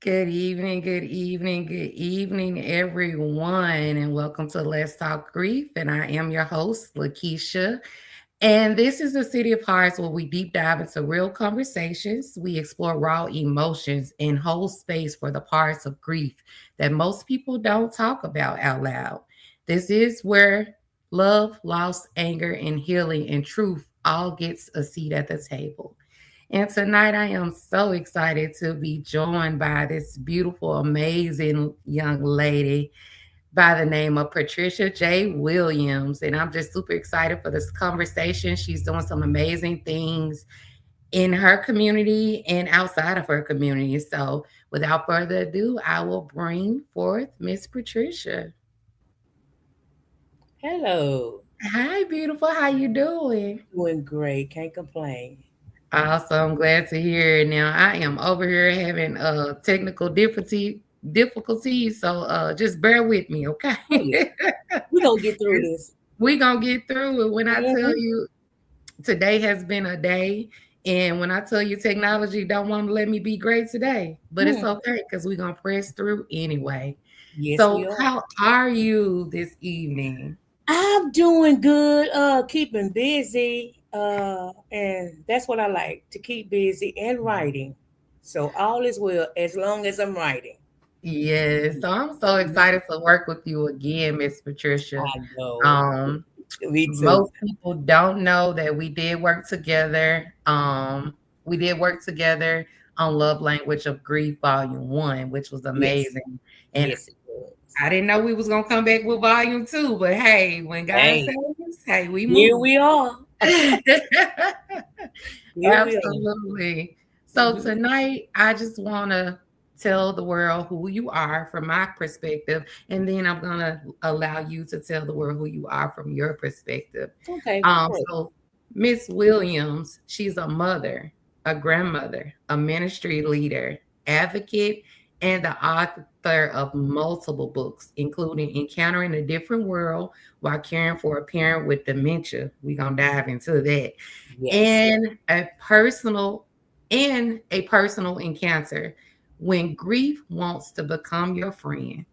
Good evening, good evening, everyone, and welcome to Let's Talk Grief. And I am your host, Lakecia. And this is the City of Hearts where we deep dive into real conversations. We explore raw emotions and hold space for the parts of grief that most people don't talk about out loud. This is where love, loss, anger, and healing and truth all gets a seat at the table. And tonight I am so excited to be joined by this beautiful, amazing young lady by the name of Patricia J. Williams. And I'm just super excited for this conversation. She's doing some amazing things in her community and outside of her community. So without further ado, I will bring forth Miss Patricia. Hello. Hi, beautiful. How you doing? Doing great. Can't complain. Awesome. Glad to hear it. Now I am over here having technical difficulties, so just bear with me, okay? Oh yeah. We're gonna get through this. We gonna get through it. When I tell Hmm. you today has been a day, and when I tell you technology don't want to let me be great today, but it's Hmm. okay because we're gonna press through anyway. Yes, So we are. how are you this evening? I'm doing good. Keeping busy. And that's what I like to keep busy and writing. So all is well as long as I'm writing. Yes, so I'm so Mhm. excited to work with you again, Miss Patricia. I know. Um, Me too. Most people don't know that we did work together. We did work together on Love Language of Grief Volume 1, which was Yes. amazing. And Yes, it was. I didn't know we was gonna come back with Volume 2, but hey, when God Hey, says, hey, we here move. we are. Here we are. Absolutely. So Mhm. tonight, I just want to tell the world who you are from my perspective, and then I'm gonna allow you to tell the world who you are from your perspective. Okay, great. So Miss Williams, she's a mother, a grandmother, a ministry leader, advocate, and the author of multiple books, including Encountering a Different World while caring for a parent with dementia. We're gonna dive into that Yes. and a personal encounter when grief wants to become your friend.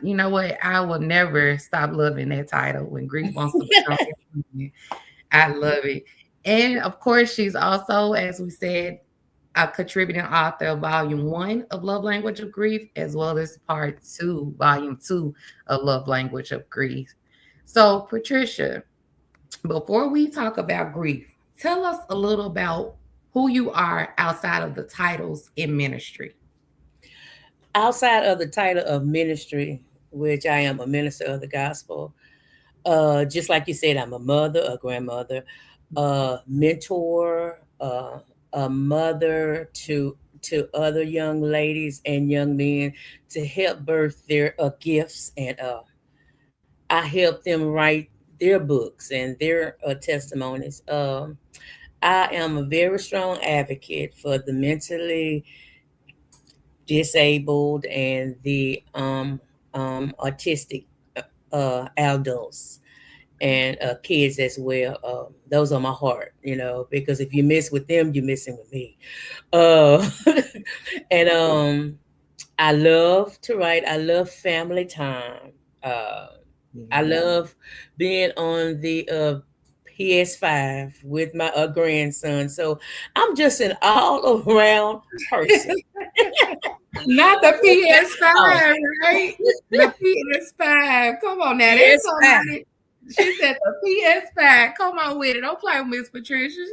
You know what? I will never stop loving that title. When grief wants to become your friend, I love it. And of course, she's also, as we said, a contributing author of Volume 1 of Love Language of Grief, as well as Part 2, Volume 2 of Love Language of Grief. So, Patricia, before we talk about grief, tell us a little about who you are outside of the titles in ministry. Outside of the title of ministry, which I am a minister of the gospel, just like you said, I'm a mother, a grandmother, a mentor, a mother to other young ladies and young men to help birth their gifts, and I help them write their books and their testimonies. I am a very strong advocate for the mentally disabled and the autistic adults and kids as well. Those are my heart, because if you miss with them, you're missing with me. Uh, and I love to write. I love family time. Uh, I Yeah. love being on the PS5 with my grandson. So I'm just an all around person. Not the Oh, PS5, right? The PS5. Come on now. That's PS5. somebody. She said the PS5. Come on with it. Don't play with Miss Patricia.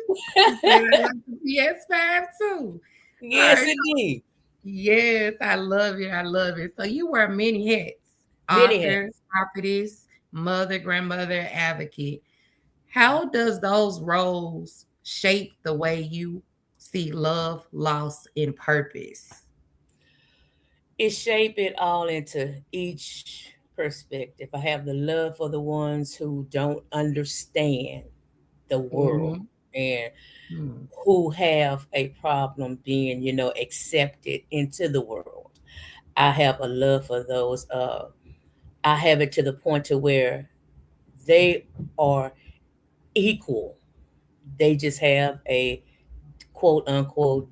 She said I like the PS5 too. All Yes, right. indeed. Yes, I love it. I love it. So you wear many hats: Many author, hats. prophetess, mother, grandmother, advocate. How does those roles shape the way you see love, loss, and purpose? It shape it all into each perspective. I have the love for the ones who don't understand the world Mhm. and Mm. who have a problem being, accepted into the world. I have a love for those. I have it to the point to where they are equal. They just have a quote unquote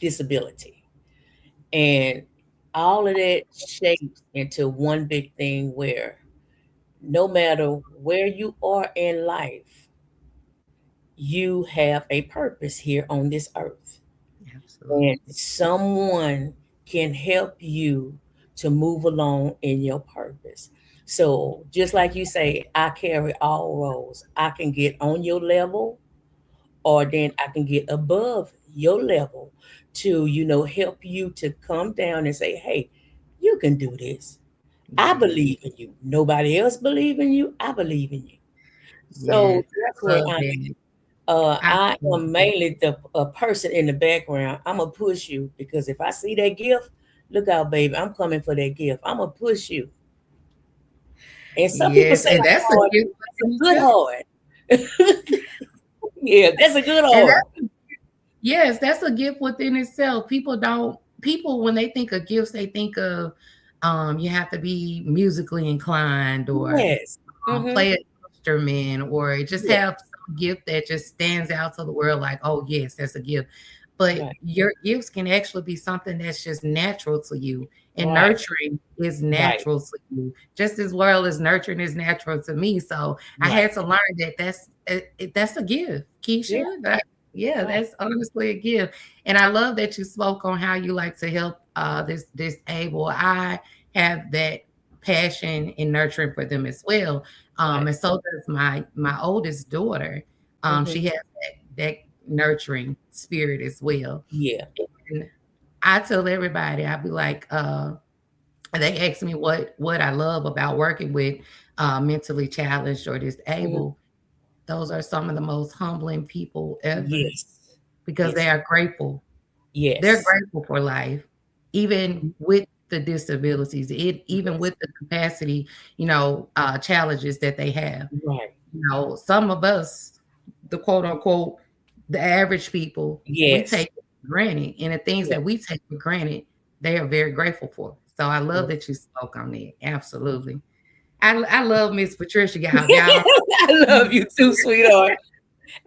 disability. And all of that shapes into one big thing where no matter where you are in life, you have a purpose here on this earth. And Absolutely. someone can help you to move along in your purpose. So, just like you say, I carry all roles. I can get on your level, or then I can get above your level to, help you to come down and say, hey, you can do this. I Yes. believe in you. Nobody else believe in you. I believe in you. So Yes. that's I where love I that. I am Absolutely. mainly the a person in the background. I'm gonna push you because if I see that gift, look out, baby. I'm coming for that gift. I'm gonna push you. And some people Yes. say And I'm that's a hard. gift That's within a good itself. hard. Yeah, that's a good And hard. yes, that's a gift within itself. People when they think of gifts, they think of you have to be musically inclined or Yes. Mm-hmm. play an instrument or just Yeah. have some gift that just stands out to the world like, oh yes, that's a gift. But Right. your gifts can actually be something that's just natural to you. And Right. nurturing is Right. natural to you, just as well as nurturing is natural to me. So I Right. had to learn that that's a gift, Yeah. Keisha. Yeah, Right. that's honestly a gift. And I love that you spoke on how you like to help this disabled. I have that passion in nurturing for them as well. Right. And so does my oldest daughter. Mm-hmm. She has that nurturing spirit as well. Yeah. And I tell everybody, I be like, they ask me what I love about working with mentally challenged or Mm-hmm. disabled. Those are some of the most humbling people ever Yes. because Yes. they are grateful. They're Yes. grateful for life, even with the disabilities, even Yes. with the capacity, challenges that they have. Right. Some of us, the quote unquote, the average people, we Yes. take it for granted, and the things Yeah. that we take for granted, they are very grateful for. So I love that you spoke on that. Absolutely. I love Miss Patricia, y'all. Y'all don't I love you too, sweetheart.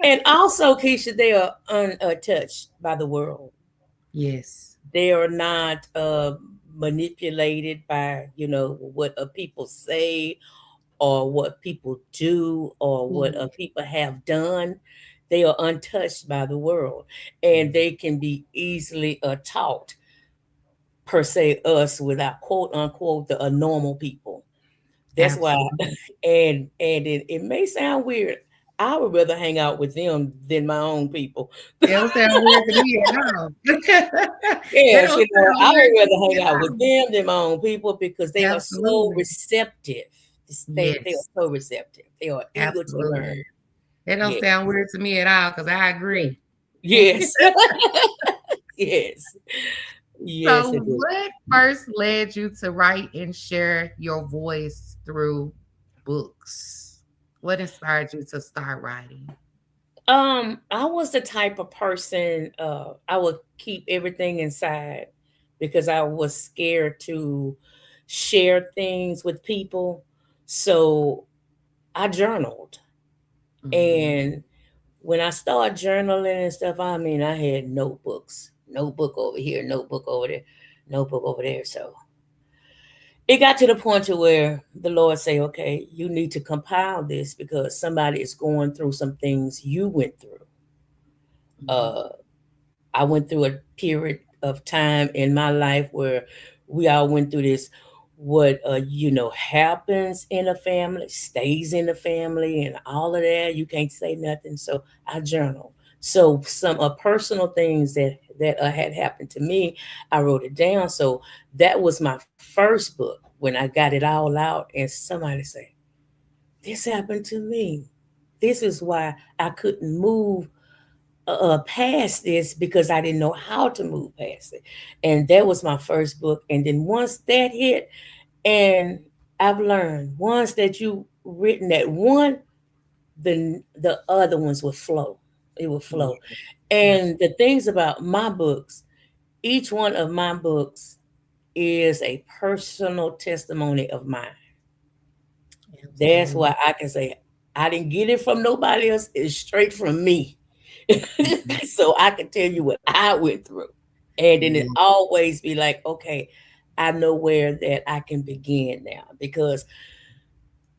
And also, Keisha, they are untouched by the world. Yes. They are not manipulated by, what people say or what people do or what Ooh, people have done. They are untouched by the world, and they can be easily taught, per se, us without quote unquote the normal people. That's why, absolutely. and it may sound weird. I would rather hang out with them than my own people. It don't sound weird to me at all. That Yes, don't sound I weird would to rather me hang out with at all. them than my own people because they are so Absolutely. receptive. They are Yes, so receptive. They are eager to learn. absolutely. That don't Yeah. sound weird to me at all because I Yeah. agree. Yes. Yes. So, Yes, it is. what first led you to write and share your voice through books? What inspired you to start writing? I was the type of person I would keep everything inside because I was scared to share things with people. So I journaled. Mhm. And when I started journaling and stuff, I mean, I had notebooks, notebook over here, notebook over there, notebook over there. So it got to the point to where the Lord say, okay, you need to compile this because somebody is going through some things you went through. Mhm. Uh, I went through a period of time in my life where we all went through this. What happens in a family stays in the family, and all of that. You can't say nothing. So I journal. So some personal things that had happened to me, I wrote it down. So that was my first book when I got it all out, and somebody say, "This happened to me. This is why I couldn't move past this because I didn't know how to move past it." And that was my first book. And then once that hit, and I've learned once that you written that one, the other ones will flow. It will flow. Yeah, And the absolutely. things about my books, each one of my books is a personal testimony of mine. That's Absolutely. why I can say I didn't get it from nobody else. It's straight from me. Mhm. So I can tell you what I went through. And then it Yeah. always be like, okay, I know where that I can begin now, because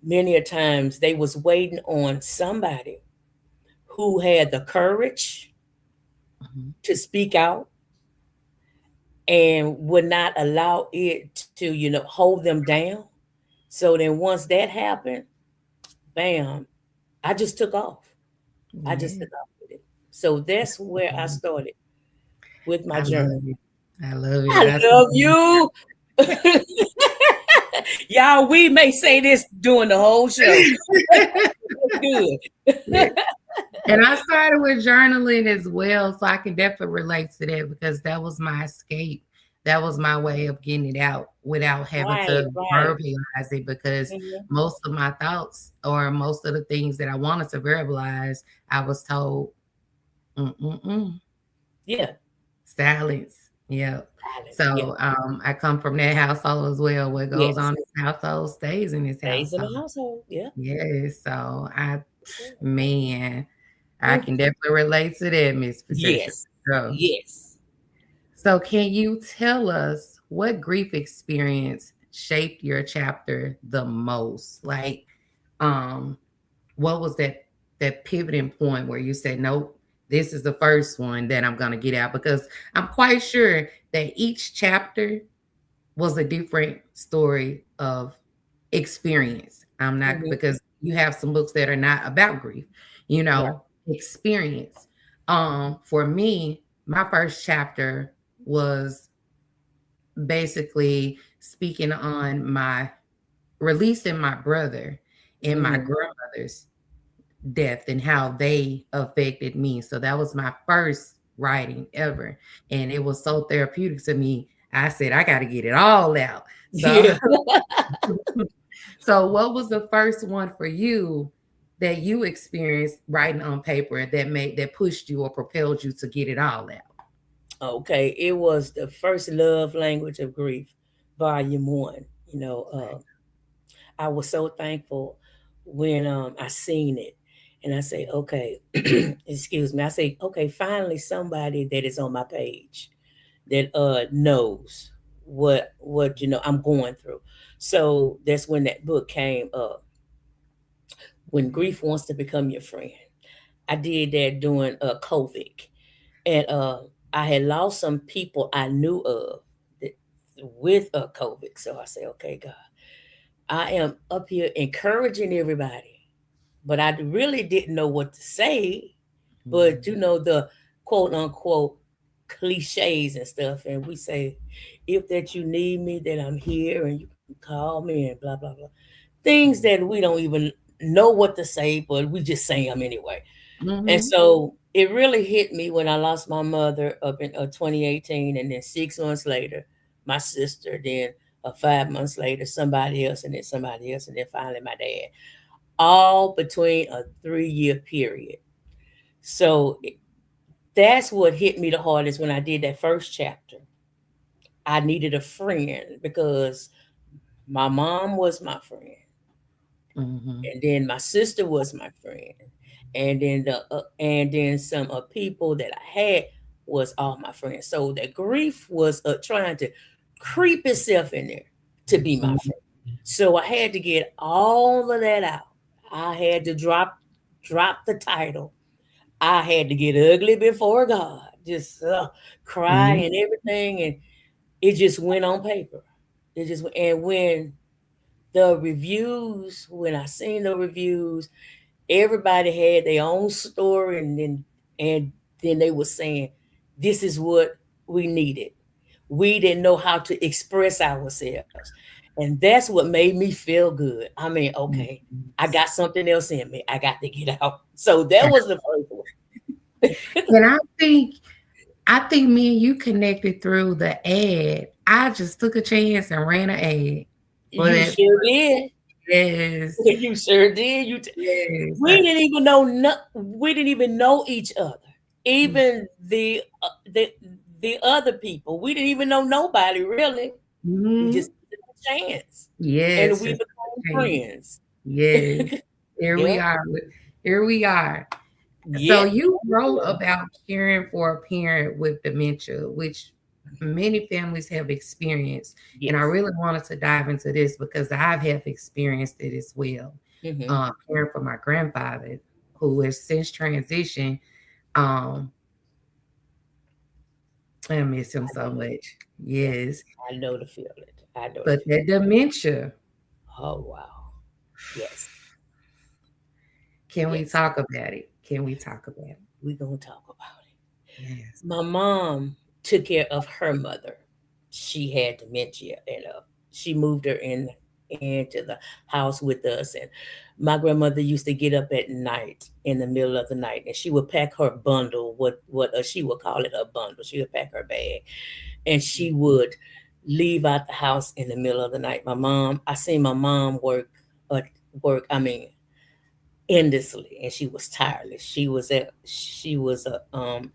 many a times they was waiting on somebody who had the courage Mhm. to speak out and would not allow it to, hold them down. So then once that happened, bam, I just took off. I just Yeah. took off with it. So that's where I started with my I journey. love it. I love it. I I love see. you. Y'all, we may say this during the whole show. Good. Yeah. And I started with journaling as well, so I can definitely relate to that because that was my escape. That was my way of getting it out without having Right, to right. verbalize it because Mhm. most of my thoughts or most of the things that I wanted to verbalize, I was told, mm-mm-mm, Yeah. silence. Yeah. Silence. Yeah. So I come from that household as well. What goes Yes. on in this household stays in this Stays in household. the household. Yeah. Yes. So man, I Mm. can definitely relate to that, Miss Patricia. Yes. So, Yes. so can you tell us what grief experience shaped your chapter the most? Like, um, what was that pivoting point where you said, nope, this is the first one that I'm gonna get out? Because I'm quite sure that each chapter was a different story of experience. I'm not Hmm. because you have some books that are not about grief, Right. experience. For me, my first chapter was basically speaking on my releasing my brother and my Hmm. grandmother's death and how they affected me. So that was my first writing ever. And it was so therapeutic to me. I said, I got to get it all out. So Yeah. So, what was the first one for you that you experienced writing on paper that pushed you or propelled you to get it all out? Okay. It was the first love language of grief, volume one. You know, I was so thankful when I seen it, and I say, okay, excuse me. I say, okay, finally somebody that is on my page that knows what I'm going through. So that's when that book came up. When grief wants to become your friend. I did that during COVID, and I had lost some people I knew of that, with COVID. So I say, okay, God, I am up here encouraging everybody, but I really didn't know what to say. But Mhm. the quote unquote cliches and stuff, and we say, if that you need me, that I'm here, and you can call me, and blah blah blah. Things Mhm. that we don't even know what to say, but we just say them anyway. And Mhm. so it really hit me when I lost my mother up in 2018, and then 6 months later, my sister. Then 5 months later, somebody else, and then somebody else, and then finally my dad. All between a 3 year period. So that's what hit me the hardest when I did that first chapter. I needed a friend because my mom was my friend, Mhm. and then my sister was my friend, and then some people that I had was all my friends. So that grief was trying to creep itself in there to be my Mhm. friend. So I had to get all of that out. I had to drop the title. I had to get ugly before God, just cry Mhm. and everything, and it just went on paper. It just and when I seen the reviews, everybody had their own story, and then they were saying, "This is what we needed. We didn't know how to express ourselves," and that's what made me feel good. I mean, okay, Mhm. I got something else in me. I got to get out. So that was the first one. And I think me and you connected through the ad. I just took a chance and ran an ad for You that. sure did. Yes. You sure did. Yes. We didn't even know. We didn't even know each other. Even the other people, we didn't even know nobody really. We Mhm. just took a chance, and Yes, we just became took a chance. friends. Yes. Here we Yep. are. Here we are. So Yep. you wrote about caring for a parent with dementia, which many families have experienced, and I Yes. really wanted to dive into this because I have experienced it as well. Hmm. Caring for my grandfather, who has since transitioned. Um, I miss him I so know. much. Yeah, Yes, I know the feeling. I know the but feeling. that dementia, Oh wow. Yes. can we Yes. talk about it? Can we talk about it? We're gonna talk about it. Yes. My mom took care of her mother. She had dementia, and she moved her into the house with us. And my grandmother used to get up at night in the middle of the night, and she would pack her bundle. What she would call it her bundle. She would pack her bag, and she would leave out the house in the middle of the night. I seen my mom uh, work. I mean, endlessly, and she was tireless. She was a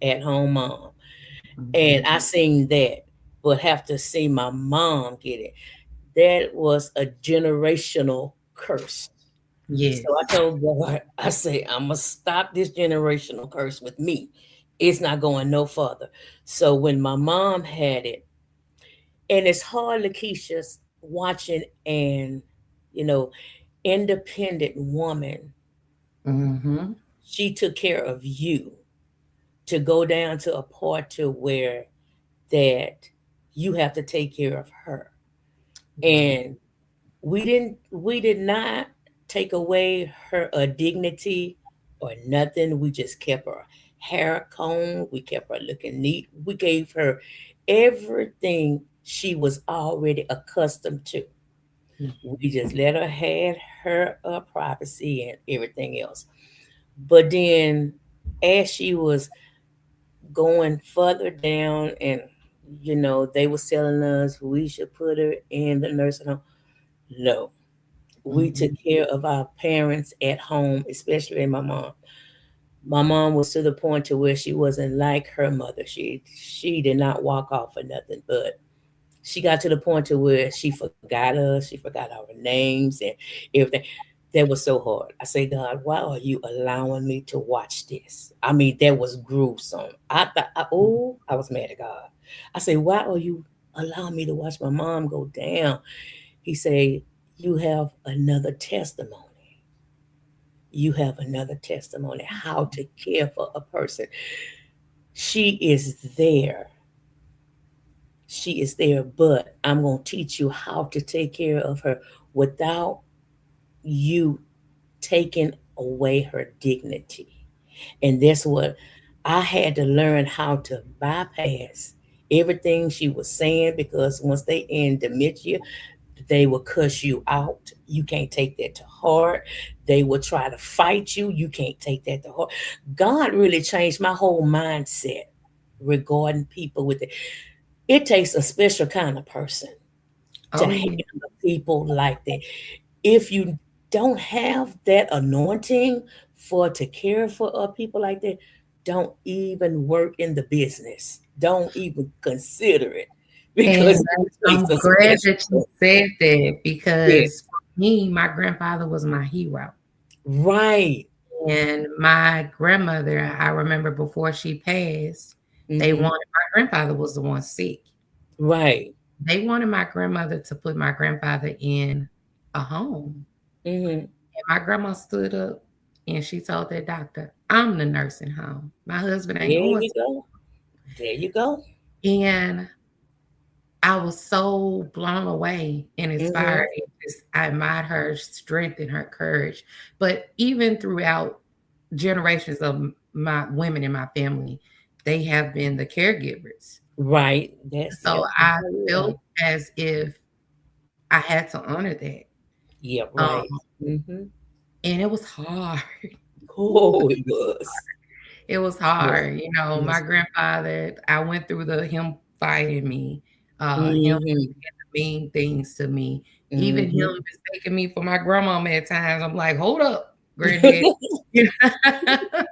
at home mom, and Mhm. I seen that, but have to see my mom get it. That was a generational curse. So Yes. I told God, I say, I'm gonna stop this generational curse with me. It's not going no further. So when my mom had it, and it's hard, Lakeisha, watching and you know, independent woman, Mhm. she took care of you to go down to a part to where that you have to take care of her. And we did not take away her dignity or nothing. We just kept her hair combed, we kept her looking neat, we gave her everything she was already accustomed to. We just let her have her privacy and everything else. But then as she was going further down, and they was telling us we should put her in the nursing home. No, we took Mhm. care of our parents at home, especially my mom. My mom was to the point to where she wasn't like her mother. She did not walk off for nothing, but she got to the point to where she forgot us, she forgot our names and everything. That was so hard. I say, God, why are you allowing me to watch this? I mean, that was gruesome. I thought, oh, I was mad at God. I say, why are you allowing me to watch my mom go down? He said, you have another testimony. You have another testimony how to care for a person. She is there. She is there, but I'm going to teach you how to take care of her without you taking away her dignity. And that's what I had to learn how to bypass everything she was saying, because once they in dementia, they will cuss you out. You can't take that to heart. They will try to fight you. You can't take that to heart. God really changed my whole mindset regarding people with it. It takes a special kind of person to Oh yeah. handle people like that. If you don't have that anointing for to care for people like that, don't even work in the business. Don't even consider it, because And it takes I'm a glad special that you person. said that Yeah, because for me, my grandfather was my hero. right. And my grandmother, I remember before she passed, they Hmm. wanted my grandfather was the one sick. Right. They wanted my grandmother to put my grandfather in a home. Hmm. And my grandma stood up and she told that doctor, I'm the nursing home. My husband ain't There going you go. There you go. to. And I was so blown away and Hmm. inspired. I admired her strength and her courage. But even throughout generations of my women in my family, they have been the caregivers. Right. That's So yep. I Yeah. felt as if I had to honor that. Yeah. Um, Right. Hmm. and it was hard. Oh, it was. It was Yes. hard. My Yes. grandfather, I went through him fighting me, him Hmm. mean things to me, even him Hmm. mistaking me for my grandmama at times. I'm like, "Hold up, granddad." You know?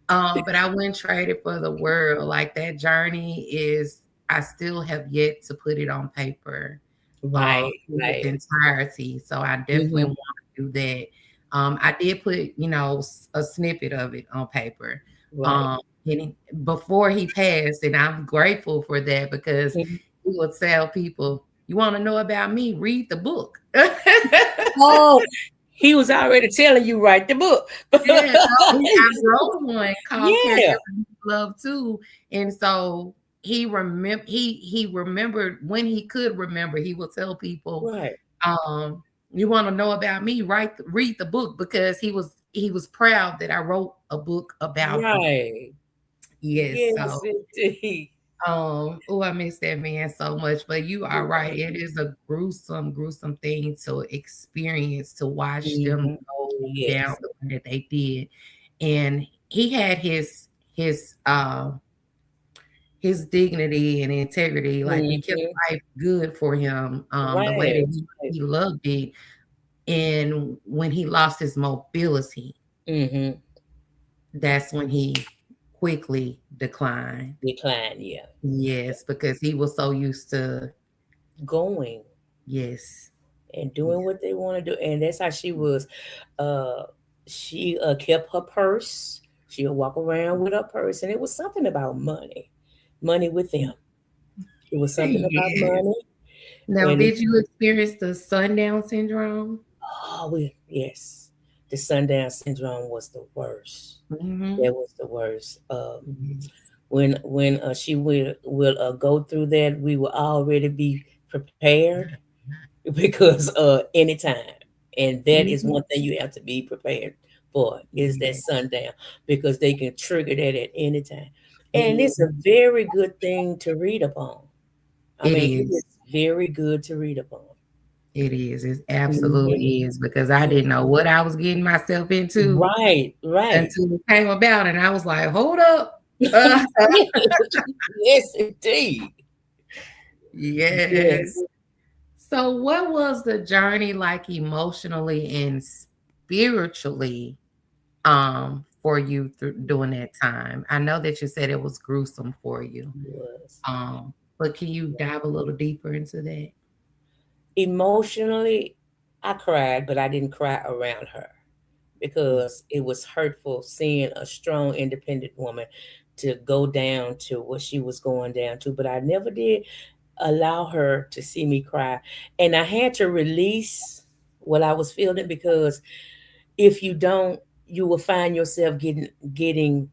But I wouldn't trade it for the world. Like, that journey is I still have yet to put it on paper, Right. in its Right. entirety, so I definitely Hmm. wanna do that. I did put, a snippet of it on paper, Right. um, before he passed, and I'm grateful for that because Mhm. he would tell people, "You want to know about me? Read the book." Oh, he was already telling you write the book. Yeah, I wrote one called Yeah, "Caregiver Needs Love Too," and so he remembered when he could remember. He would tell people, right, um, "You want to know about me? Read the book," because he was proud that I wrote a book about him. right. Yes, Yes, so indeed. oh, I miss that man so much. But you are right. It is a gruesome, gruesome thing to experience to watch them Mhm. go down Yes. the way that they did. And he had his dignity and integrity. Like we kept Mhm. life good for him. The way Right, that right. he loved it. And when he lost his mobility, Mhm. that's when he quickly declined. Decline, yeah. Yes, because he was so used to Going yes. and Yeah. doing what they want to do. And that's how she was. Uh, she kept her purse. She'll walk around with her purse. And it was something about money. Money with them. It was something about Yes. money. Now, And did you experience the sundown syndrome? oh, yes. The sundown syndrome was the worst. Mhm. That was the worst. Yes. When she will go through that, we will already be prepared because anytime, and that is Mhm. one thing you have to be prepared for is that Yeah. sundown because they can trigger that at any time, and Yeah. it's a very good thing to read upon. I It mean, it is is. very good to read upon. It is. It Mhm. absolutely is because I didn't know what I was getting myself into Right, right. until it came about, and I was like, "Hold up." Uh, Yes, indeed. yes. Yes. So, what was the journey like emotionally and spiritually for you during that time? I know that you said it was gruesome for you. Was. But can you dive a little deeper into that? Emotionally, I cried, but I didn't cry around her Yeah. because it was hurtful seeing a strong, independent woman to go down to what she was going down to. But I never did allow her to see me cry. And I had to release what I was feeling because if you don't, you will find yourself getting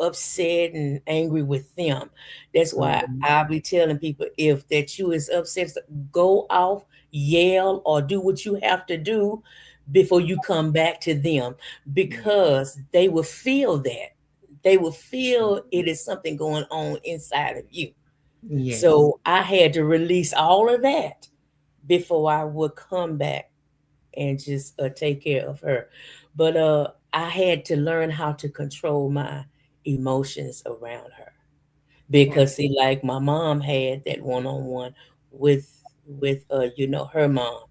upset and angry with them. That's why Mhm. I'll be telling people if that you is upset, go off, yell, or do what you have to do before you come back to them, Yeah. because they will feel that. They will feel it is something going on inside of you. Yes. So I had to release all of that before I would come back and just take care of her. But I had to learn how to control my emotions around her Right. because, see, like my mom had that one-on-one with her mom,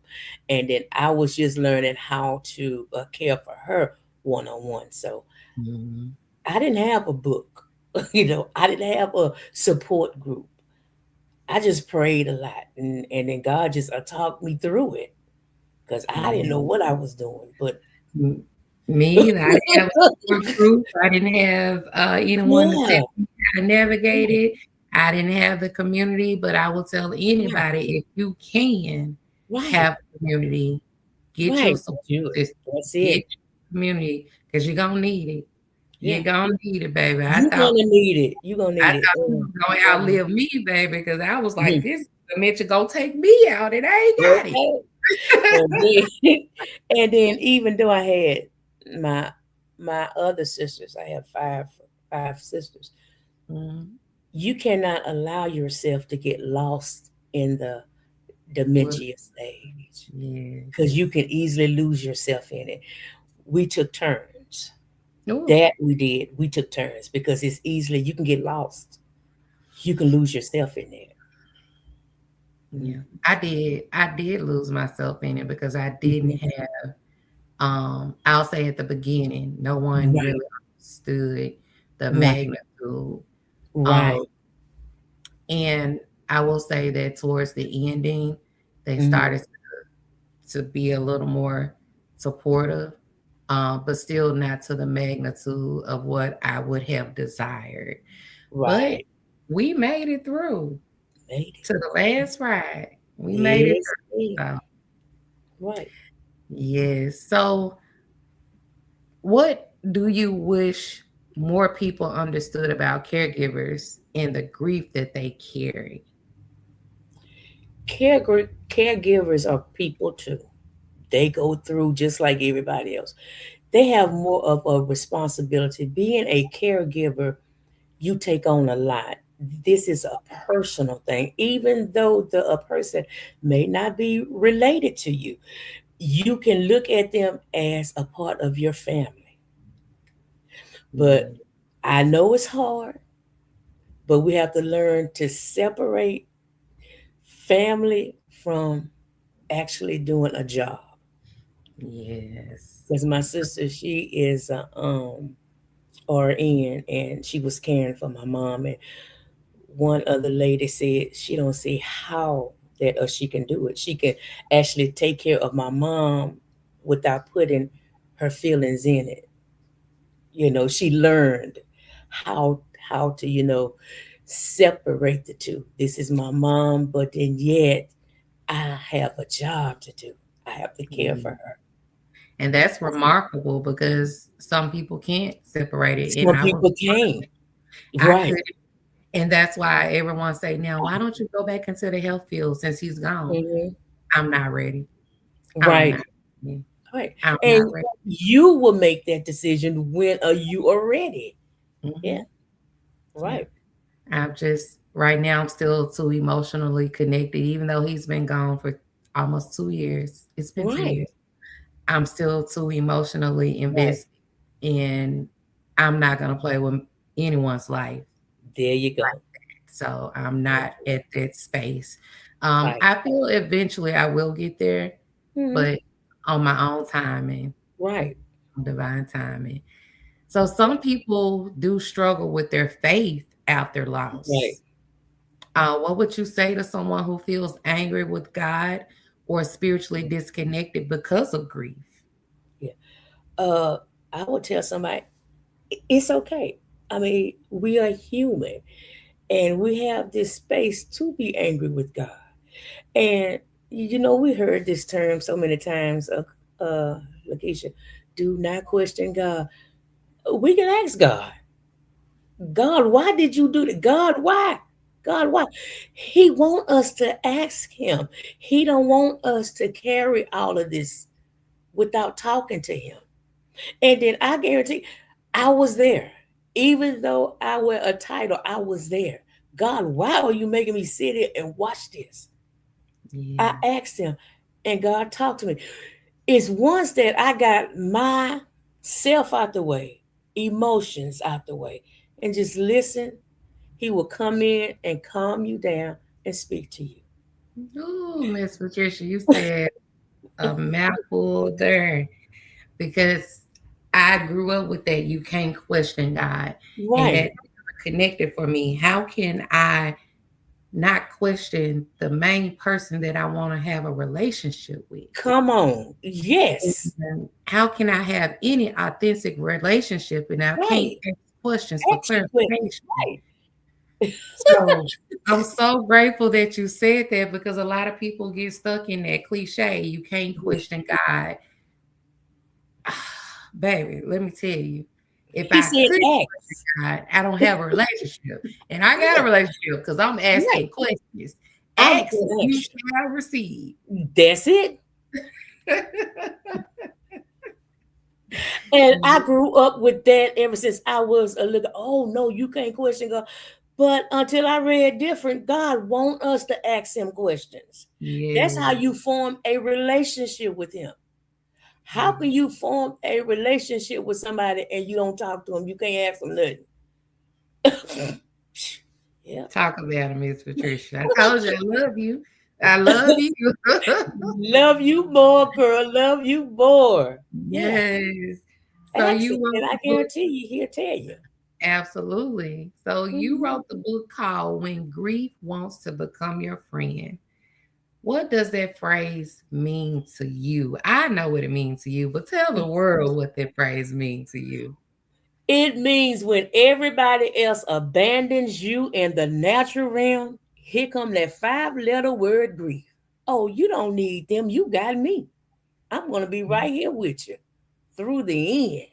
and then I was just learning how to care for her one-on-one. So Mhm. I didn't have a book, I didn't have a support group. I just prayed a lot, and then God just talked me through it because I didn't Yeah. know what I was doing, but M Me either. I didn't have a support group. I didn't have, anyone to tell yeah, me how to navigate it. I didn't have the community, but I will tell right, anybody, if you can right, have community, get your right. support Do it. system, That's get it. your community, because 'cause you're gonna need it. You're Yeah, gonna need it, baby. you gonna need it. You gonna I need it. thought you Mm, was gonna mm, outlive me, baby, because I was like, mm. "This dementia gonna take me out, and I ain't got it." Okay, and then and then even though I had my my other sisters, I have five sisters. Mhm. You cannot allow yourself to get lost in the Well, dementia stage because you yes. can easily lose yourself in it. We took turns. Ooh. That we did. We took turns because it's easily you can get lost. You can lose yourself in there. Yeah, I did lose myself in it because I didn't Mhm. have, I'll say at the beginning, no one Right, really understood the right, magnitude, um, right. and I will say that towards the ending, they Mhm. started to be a little more supportive, but still not to the magnitude of what I would have desired. But Right. we made it through Made it. to the last ride. We made it Yes. Made through. So, Right. yes. So, what do you wish more people understood about caregivers and the grief that they carry? Caregivers are people too. They go through just like everybody else. They have more of a responsibility. Being a caregiver, you take on a lot. This is a personal thing, even though the a person may not be related to you. You can look at them as a part of your family. But Yeah. I know it's hard, but we have to learn to separate family from actually doing a job. Yes. Because my sister, she is a RN, and she was caring for my mom. And one other lady said she don't see how that she can do it. She can actually take care of my mom without putting her feelings in it. She learned how how to separate the two. This is my mom, but then yet I have a job to do. I have to care for Yeah. her. And that's remarkable because some people can't separate it. And Some people can't. I Right. could, and that's why everyone say now, why don't you go back into the health field since he's gone? Hmm. I'm not ready. I'm Right. not ready. Right. I'm not And ready. you will make that decision when you are ready. Yeah. Hmm. Yeah. Right. I'm just right now I'm still too emotionally connected, even though he's been gone for almost 2 years. It's been two Right. years. I'm still too emotionally Right. invested in I'm not gonna play with anyone's life. There you go. So I'm There not you at that space. go. Right. I feel eventually I will get there, Hmm. but on my own timing, Right. divine timing. So some people do struggle with their faith after Right. loss. What would you say to someone who feels angry with God or spiritually disconnected because of grief? Yeah. Uh, I would tell somebody it's okay. I mean, we are human, and we have this space to be angry with God. And we heard this term so many times. Lakecia, do not question God. We can ask God. God, why did you do that? God, why? God, why? He want us to ask him. He don't want us to carry all of this without talking to him. And then I guarantee I was there. Even though I wear a title, I was there. God, why are you making me sit here and watch this? I Yeah. asked him, and God talked to me. It's once that I got myself out the way, emotions out the way, and just listen, he will come in and calm you down and speak to you. Ooh, Miss Patricia, you said a mouthful there because I grew up with that. You can't question God, and Right. that connected for me. How can I not question the main person that I want to have a relationship with? Come on. Yes. And how can I have any authentic relationship and I can't Right. ask questions for Ask the question. clarification? Right. So I'm so grateful that you said that because a lot of people get stuck in that cliche. You can't question God. Baby, let me tell you, if He I said couldn't question ask. God, I don't have a relationship. And I got a Yeah. relationship because I'm Right. asking questions. I'm Ask gonna and you ask shall receive. you. That's it. And I grew up with that ever since I was a little. Oh no, you can't question God. But until I read different, God want us to ask him questions. That's how Yeah. you form a relationship with him. How Yeah. can you form a relationship with somebody and you don't talk to them? You can't ask them nothing. Yeah. Talk about it, Miss Patricia. I told you I love you. I love you. Love you more, girl. Love you more. Yeah. Yes. So Ask you him, wrote and I the book. guarantee you he'll tell you. Absolutely. So you Mhm. wrote the book called When Grief Wants to Become Your Friend. What does that phrase mean to you? I know what it means to you, but tell the world what that phrase means to you. It means when everybody else abandons you in the natural realm, here come that 5 letter word grief. Oh, you don't need them. You got me. I'm going to be right here with you through the end.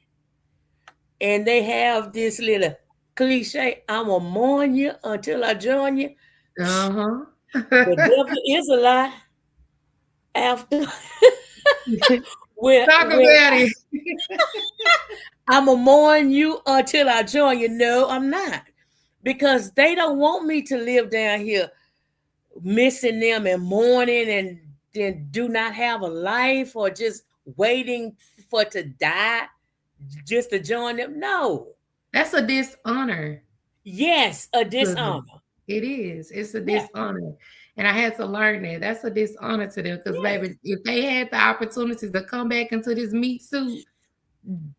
And they have this little cliche, I'm going to mourn you until I join you. Uh-huh. The devil is a lie after when, Talk when about it. I'm going to mourn you until I join you. No, I'm not. Because they don't want me to live down here missing them and mourning and then do not have a life or just waiting for to die just to join them. No. That's a dishonor Yes, a to them. dishonor. It is. It's a Yeah. dishonor. And I had to learn that. That's a dishonor to them because, Yes. baby, if they had the opportunities to come back into this meat suit,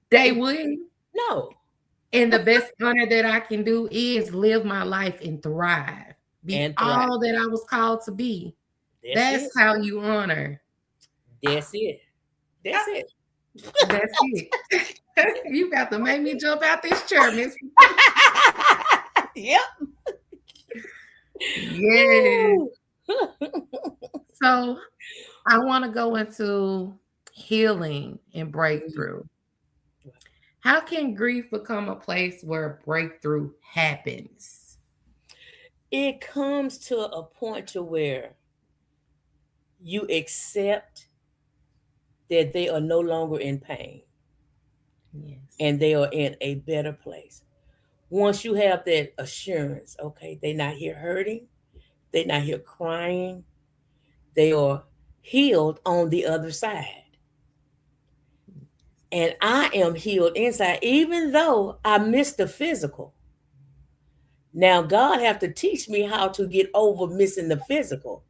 they would. No. And the best honor that I can do is live my life and thrive, be And thrive. all that I was called to be. That's That's it. how you honor. That's it. That's it. That's it. You got to make me jump out this chair, Miss. Yep. Yes. So I want to go into healing and breakthrough. How can grief become a place where breakthrough happens? It comes to a point to where you accept that they are no longer in pain Yes. and they are in a better place. Once you have that assurance, okay, they're not here hurting, they're not here crying, they are healed on the other side. And I am healed inside, even though I missed the physical. Now God have to teach me how to get over missing the physical.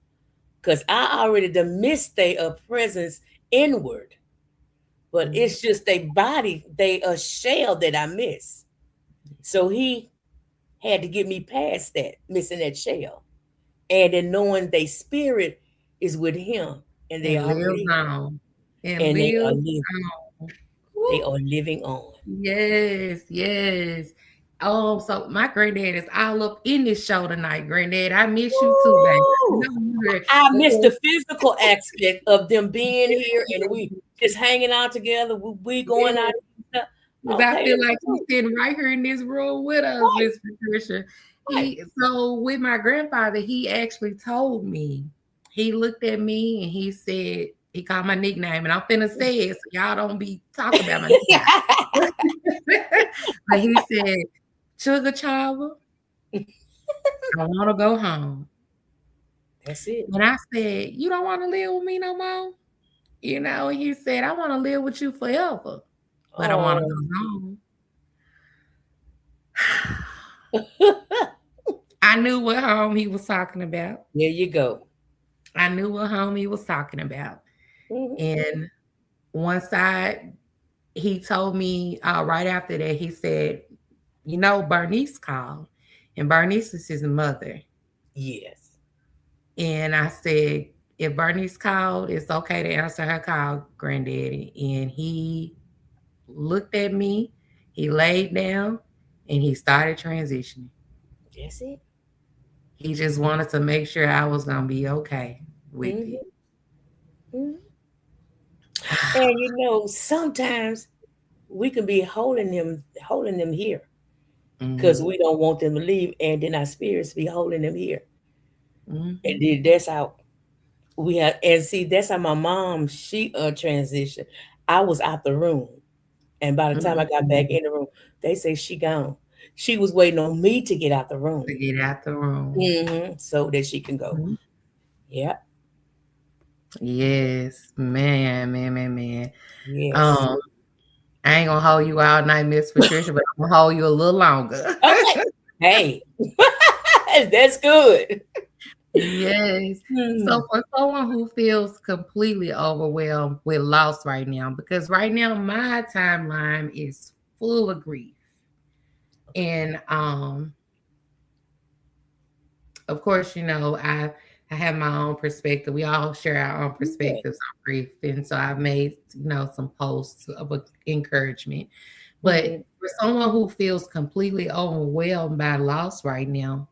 Because I already done missed their presence inward. But Mhm. it's just their body, they a shell that I miss. So he had to get me past that, missing that shell. And then knowing their spirit is with him and they And lives already on. And and lives on. they Woo. are living on. Yes, yes. Oh, so my granddad is all up in this show tonight, granddad. I miss you too, baby. I Woo! know you heard I miss because the physical aspect of them being here and we just hanging out together. We going out. because I Okay, feel let's like he's go. sitting right here in this room with us, Right, Miss Patricia. right. So with my grandfather, he actually told me, he looked at me and he said, he called my nickname, and I'm finna say it so y'all don't be talking about my nickname. But he said, Sugar Child, I want to go home. That's it. And I said, You don't want to live with me no more? And he said, I want to live with you forever, but I want to Oh, go home. I knew what home he was talking about. there you go. I knew what home he was talking about. Mhm. And once he told me right after that, he said, Bernice called, and Bernice is his mother. Yes. And I said, if Bernice called, it's okay to answer her call, granddaddy. And he looked at me, he laid down, and he started transitioning. That's it. He just wanted to make sure I was going to be okay with it. Hmm. Hmm. And sometimes we can be holding them here because Mhm, we don't want them to leave, and then our spirits be holding them here. And mhm, then that's how we have. And see, that's how my mom she transitioned. I was out the room, and by the time I got back mhm. in the room, they say she gone. She was waiting on me to get out the room, To get out the room. so that she can go. Mhm. Yeah. Yes, man, man, man, man. Yes. Um, I ain't gonna hold you all night, Miss Patricia, but I'm gonna hold you a little longer. Okay. Hey, that's good. Yes. So Hmm. for someone who feels completely overwhelmed with loss right now, because right now my timeline is full of grief. And of course, I I have my own perspective. We all share our own Yeah. perspectives on grief, and so I've made some posts of encouragement. But Hmm. for someone who feels completely overwhelmed by loss right now,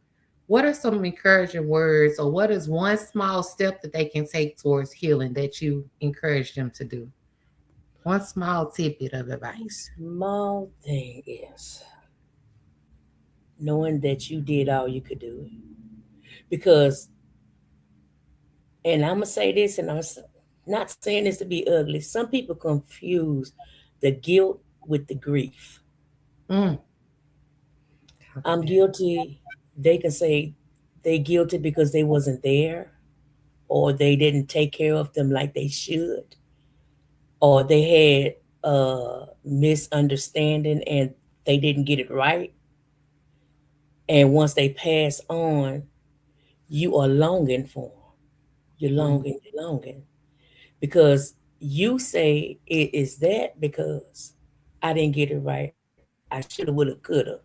what are some encouraging words, or what is one small step that they can take towards healing that you encourage them to do? One small tidbit of One advice. small thing is knowing that you did all you could do. Because, and I'm gonna say this, and not saying this to be ugly. Some people confuse the guilt with the grief. Mm, talk I'm about it. guilty. They can say they guilty because they wasn't there, or they didn't take care of them like they should, or they had a misunderstanding and they didn't get it right. And once they pass on, you are longing for them. You're Mm, longing, you're longing. Because you say it is that because I didn't get it right. I shoulda, woulda, coulda.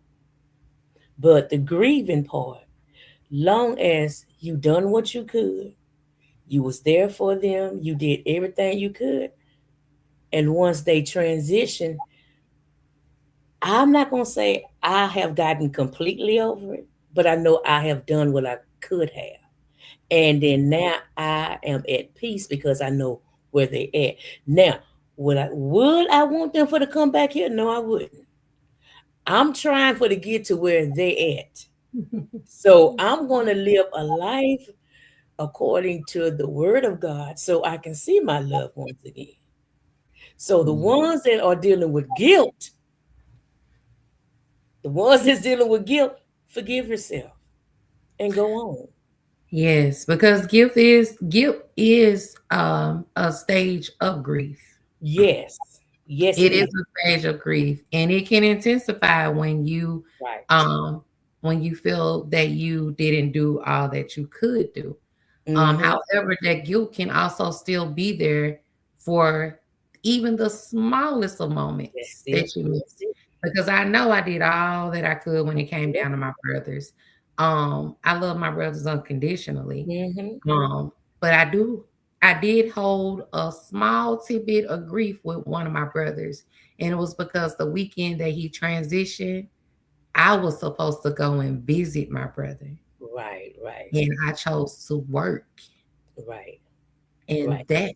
But the grieving part, long as you done what you could, you was there for them, you did everything you could, and once they transition, I'm not gonna say I have gotten completely over it, but I know I have done what I could have. And yeah. then now I am at peace because I know where they at. Now, would I want them for to come back here? No, I wouldn't. I'm trying for to get to where they at. So I'm gonna live a life according to the word of God so I can see my loved ones again. So the Yeah. ones that are dealing with guilt, the ones that's dealing with guilt, forgive yourself and go on. Yes, because guilt is a stage of grief. Yes. Yes, It it is is. a stage of grief, and it can intensify Right. um when you feel that you didn't do all that you could do. Mm-hmm. However, that guilt can also still be there for even the smallest of That's moments it. that you miss. That's it. Because I know I did all that I could when it came Yep. down to my brothers. I love my brothers unconditionally. Mm-hmm. Um, but I did hold a small tidbit of grief with one of my brothers. And it was because the weekend that he transitioned, I was supposed to go and visit my brother. Right, right, And I chose to work. right, And right. that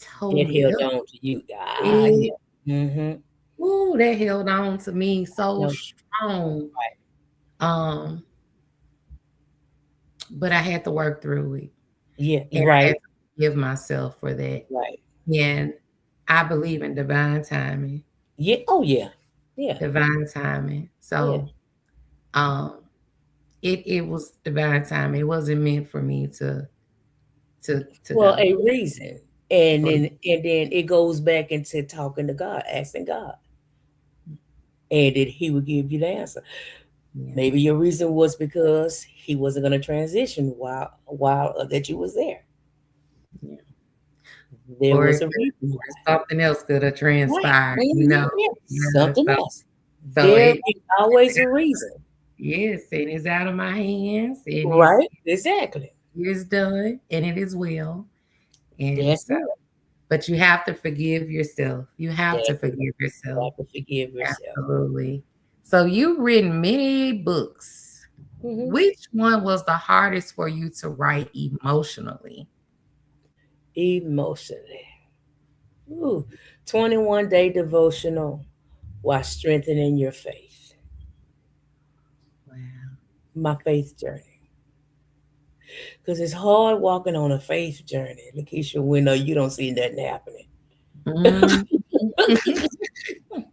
tore It me held up. on to you. Ah, It, yeah. Mm-hmm. ooh, that held on to me so No, strong. right. Um, but I had to work through it. Yeah, And I had right, to forgive myself for that. right. And I believe in divine timing. Yeah. Oh, yeah. Yeah, Divine timing. yeah. So, um, it was divine timing. It wasn't meant for me to Well, go. a reason. And then it goes back into talking to God, asking God, and that He would give you the answer. Yeah, Maybe your reason was because He wasn't going to transition while that you was there. yeah. There Or was a reason why. something else could have Right. transpired, Mhm. Yeah. you know. Something So, else. so There it is always a reason. yes, and it's out of my hands, and Right? Exactly. it is done, and it is well. And That's so, it. but you have to forgive yourself. You have to That's it. forgive yourself. Got to forgive yourself. Absolutely. So you've written many books. Hmm. Which one was the hardest for you to write emotionally? Emotionally. Ooh. 21-day devotional while strengthening your faith. Wow. My faith journey. Because it's hard walking on a faith journey. Lakeisha, when you don't see nothing happening. Mhm.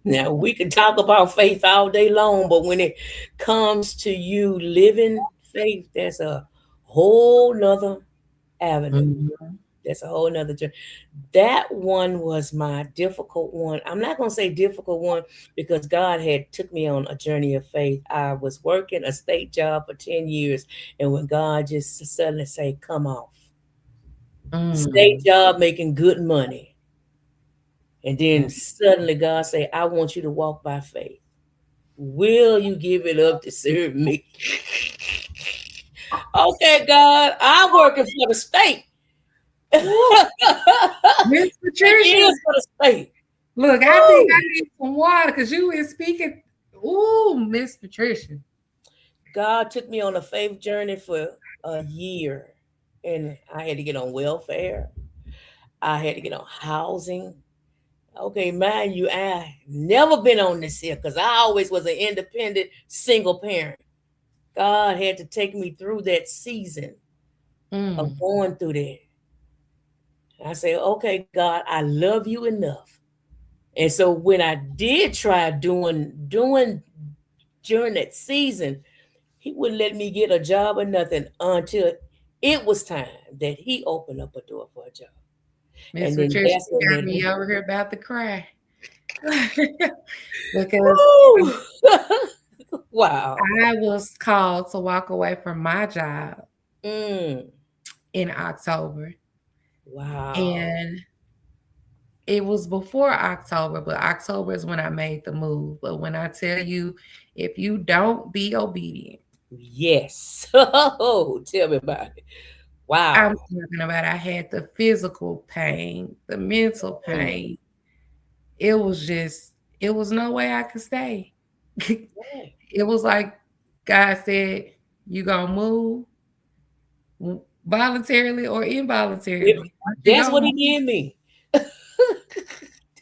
Now, we can talk about faith all day long, but when it comes to you living faith, that's a whole nother avenue. Mhm. That's a whole nother journey. That one was my difficult one. I'm not gonna say difficult one because God had took me on a journey of faith. I was working a state job for 10 years, and when God just suddenly say, "Come off," state Mm. job making good money, and then suddenly God say, "I want you to walk by faith. Will you give it up to serve me?" Okay, God, I'm working for the state. Ooh, Miss 6 years Patricia. for the state. Look, I think I Woo! need some water because you been speaking. Ooh, Miss Patricia. God took me on a faith journey for a year, and I had to get on welfare. I had to get on housing. Okay, mind you, I never been on this here because I always was an independent single parent. God had to take me through that season of Mm, going through that. I say, okay, God, I love you enough. And so when I did try doing during that season, he wouldn't let me get a job or nothing until it was time that he opened up a door for a job. Miss And then Patricia, that's you when got that me over here about to cry. Because woo! Wow. I was called to walk away from my job Mm, in October. wow. And it was before October, but October is when I made the move. But when I tell you, if you don't be obedient, Yes. Oh, tell me about it. I'm Wow. talking about I had the physical pain, the mental Mm, pain. It was just, it was no way I could stay. right. It was like God said, you gonna move voluntarily or It- involuntarily, but you that's gonna what he move. did me.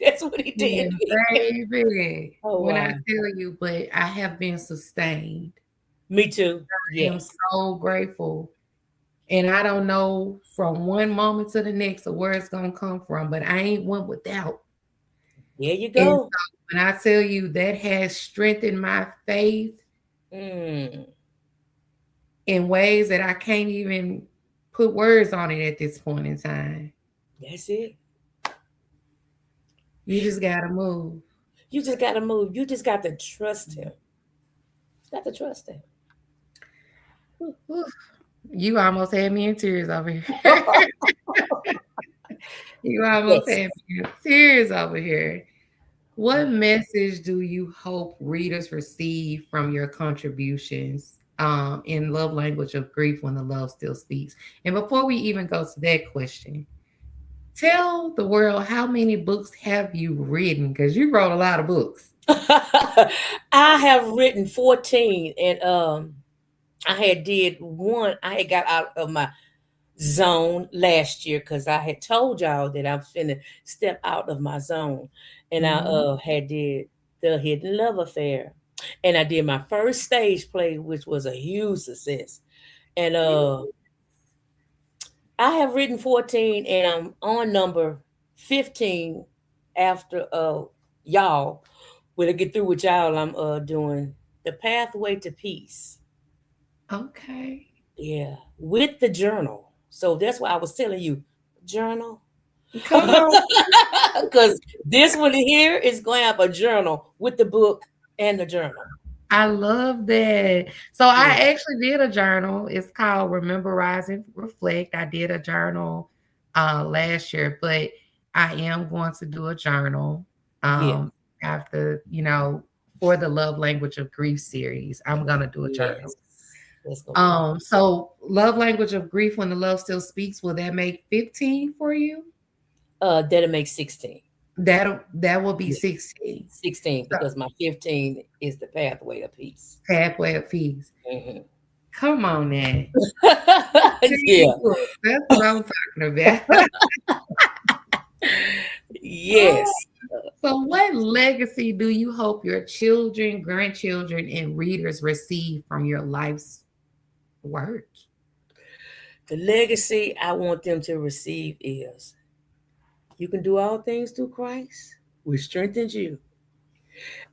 That's what he did And me. baby, Oh when I wow. tell you, but I have been sustained. Me too. I am Yes. so grateful. And I don't know from one moment to the next of where it's gonna come from, but I ain't one without. There you And go. so when I tell you that has strengthened my faith Mm, in ways that I can't even put words on it at this point in time. that's it. You just gotta move. You just got to move. You just got to trust him. Got to trust him. Whew. You almost had me in tears over here. You almost Yes. had me in tears over here. What message do you hope readers receive from your contributions in love language of grief when the love still speaks? And before we even go to that question, tell the world how many books have you written? Because you wrote a lot of books. I have written 14, and I had did one. I had got out of my zone last year because I had told y'all that I'm finna step out of my zone, and I Mhm. had did the Hidden Love Affair, and I did my first stage play, which was a huge success. And I have written 14, and I'm on number 15 after y'all. When I get through with y'all, I'm doing the Pathway to Peace. Okay. Yeah, with the journal. So that's why I was telling you, journal. Come on. Because this one here is going to have a journal with the book and the journal. I love that. So Yeah. I actually did a journal. It's called Remember, Rise, and Reflect. I did a journal last year, but I am going to do a journal Yeah. after, for the Love Language of Grief series. I'm gonna do a journal. Yes. That's going to be awesome. So Love Language of Grief when the love still speaks, will that make 15 for you? That'll make 16. That will be Yeah. 16. 16 So because my 15 is the Pathway of Peace. Pathway of Peace. Hmm. Come on now. Yeah. 16 books. That's what I'm talking about. Yes. So, what legacy do you hope your children, grandchildren, and readers receive from your life's work? The legacy I want them to receive is you can do all things through Christ, which strengthens you.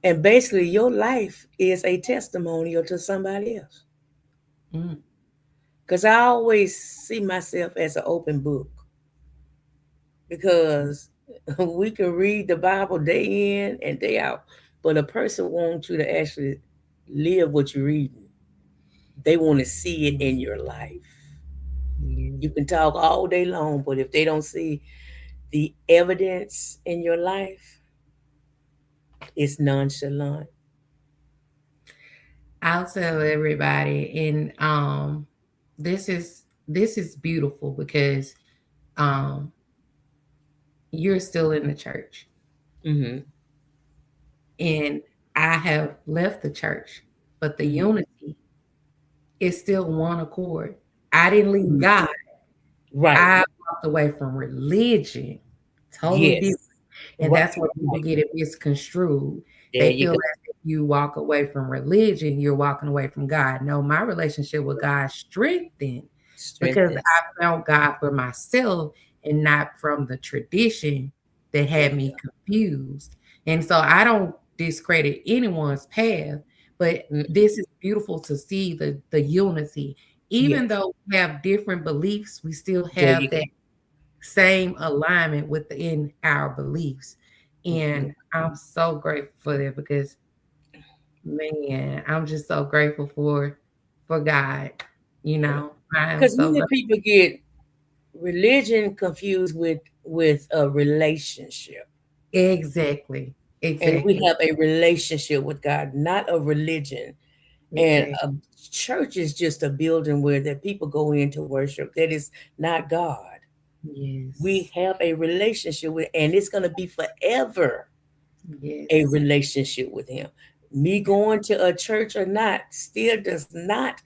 And basically, your life is a testimonial to somebody else. Mm, Because I always see myself as an open book. Because we can read the Bible day in and day out, but a person wants you to actually live what you're reading. They want to see it in your life. yeah. You can talk all day long, but if they don't see the evidence in your life, it's nonchalant. I'll tell everybody, and this is beautiful because um you're still in the church Mm-hmm. and I have left the church, but the Mm-hmm. unity is still one accord. I didn't leave Mm-hmm. God. Right. I walked away from religion. Totally Yes. different. And Right. that's where people Right. get it misconstrued. There They you feel go. like if you walk away from religion, you're walking away from God. No, my relationship with God strengthened because Strengthens. I found God for myself and not from the tradition that There had you me go. confused. And so I don't discredit anyone's path, but Mm, this is beautiful to see the unity. Even yes. though we have different beliefs, we still There have you that go. same alignment within our beliefs. Yeah. And I'm so grateful for that because man, I'm just so grateful for God. You Yeah. know, I am Because so many people get religion confused with a relationship. exactly. And we Exactly. have a relationship with God, not a religion. And Exactly. a church is just a building where that people go in to worship. That is not God. We Yes. have a relationship with, and it's going to be forever a Yes. relationship with Him. Me going to a church or not still does not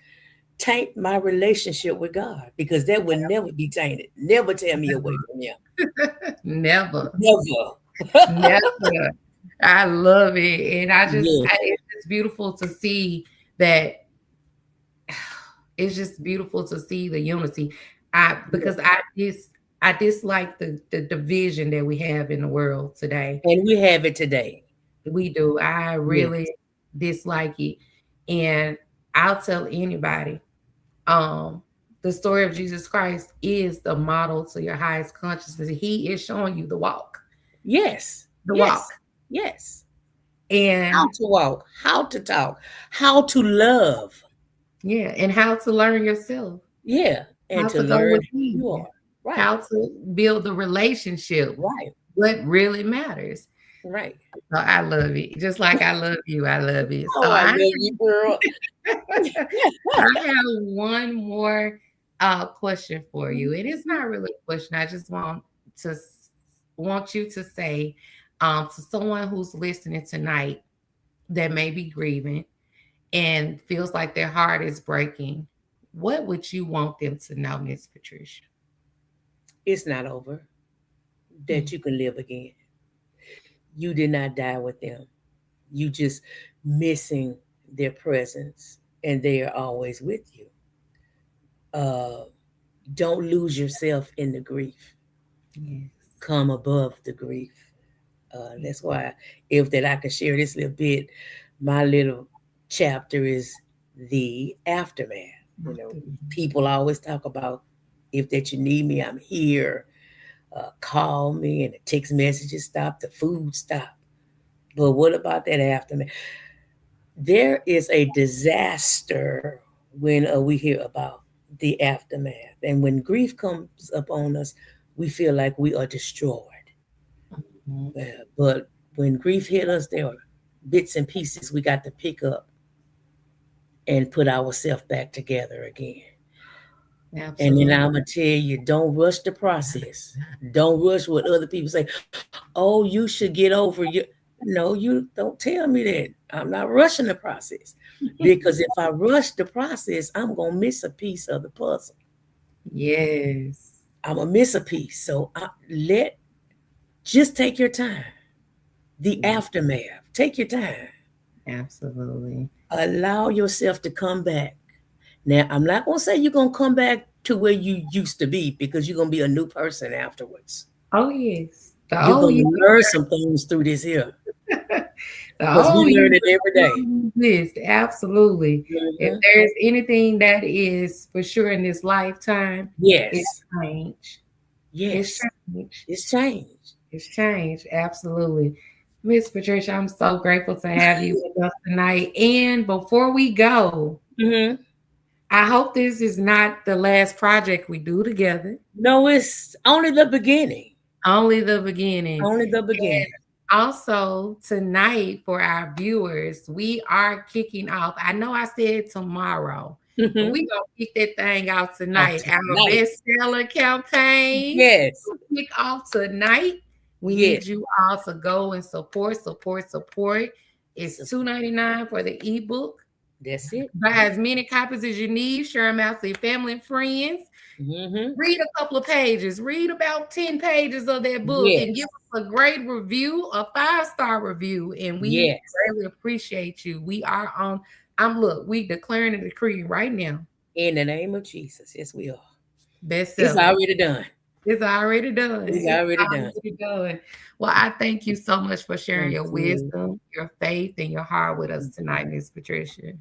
taint my relationship with God because that would never be tainted. Never tear me away from Him. Never. Never. Never. I love it. And Yes. it's just beautiful to see that it's just beautiful to see the unity. Yes. Because I dislike the division that we have in the world today. And we have it today. We do. I really Yes. dislike it. And I'll tell anybody, um, the story of Jesus Christ is the model to your highest consciousness. He is showing you the walk. Yes. The Yes. walk. Yes. How And to walk, how to talk, how to love. yeah, and how to learn yourself, Yeah. And how to to go learn who within, you are. Right. how to build the relationship, Right. what really matters. Right. So I love it. Just like I love you, I love it. So Oh, I love you, girl. I have one more question for you. It is not really a question. I just to want you to say to someone who's listening tonight that may be grieving and feels like their heart is breaking, what would you want them to know, Miss Patricia? It's not over. That Mm, you can live again. You did not die with them. You just missing their presence and they are always with you. Uh, don't lose yourself in the grief. yes. Come above the grief. That's why, if that I can share this little bit, my little chapter is the aftermath. You know, people always talk about if that you need me, I'm here. Call me, and the text messages stop, the food stop. But what about that aftermath? There is a disaster when we hear about the aftermath, and when grief comes upon us, we feel like we are destroyed. Mhm. But when grief hit us, there are bits and pieces we got to pick up and put ourselves back together again. And then Absolutely. I'm gonna tell you, don't rush the process. Don't rush what other people say. Oh, you should get over you. No, you don't tell me that. I'm not rushing the process because if I rush the process, I'm gonna miss a piece of the puzzle. Yes. I'm gonna miss a piece. So let just take your time. The Yeah, aftermath. Take your time. absolutely. Allow yourself to come back. Now, I'm not going to say you're going to come back to where you used to be because you're going to be a new person afterwards. Oh, yes. The You're old going you to learn some things through this here the because we old learn you it every will day. not exist. Absolutely. If Mhm. there's anything that is for sure in this lifetime, it's Yes, change. It's yes, change. it's changed. It's change. Absolutely. Miss Patricia, I'm so grateful to have you with us tonight. And before we go, Hmm. I hope this is not the last project we do together. No, it's only the beginning. Only the beginning. Only the beginning. Also, tonight for our viewers, we are kicking off. I know I said tomorrow, But we Mhm. gonna kick that thing out Off tonight. Our tonight. bestseller campaign Yes. will kick off tonight. We Yes. need you all to go and support, support, support. It's So $2.99 for the ebook. that's it. Buy as many copies as you need. Share them out to your family and friends. Mhm. Read a couple of pages. Read about 10 pages of that book and give Yes. us a great review, a 5-star review. And we Yes. greatly appreciate you. We are on, look, we declaring a decree right now. In the name of Jesus. Yes, we are. It's Bestseller. already done. It's already done. It's It's already done. already done. Well, I thank you so much for sharing Thank your you. wisdom, your faith, and your heart with us Thank you. tonight, Miss Patricia.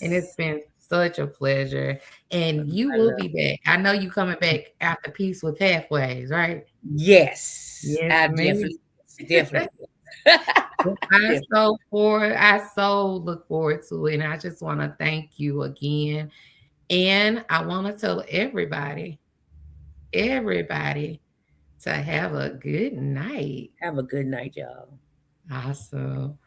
And it's Yes. been such a pleasure. And you I will love be back. I know you coming back after Peace with Pathways, right? Yes. Yes, I ma'am. definitely, definitely. Definitely. I so look forward to it. And I just want to thank you again. And I want to tell everybody to have a good night. Have a good night, y'all. Awesome.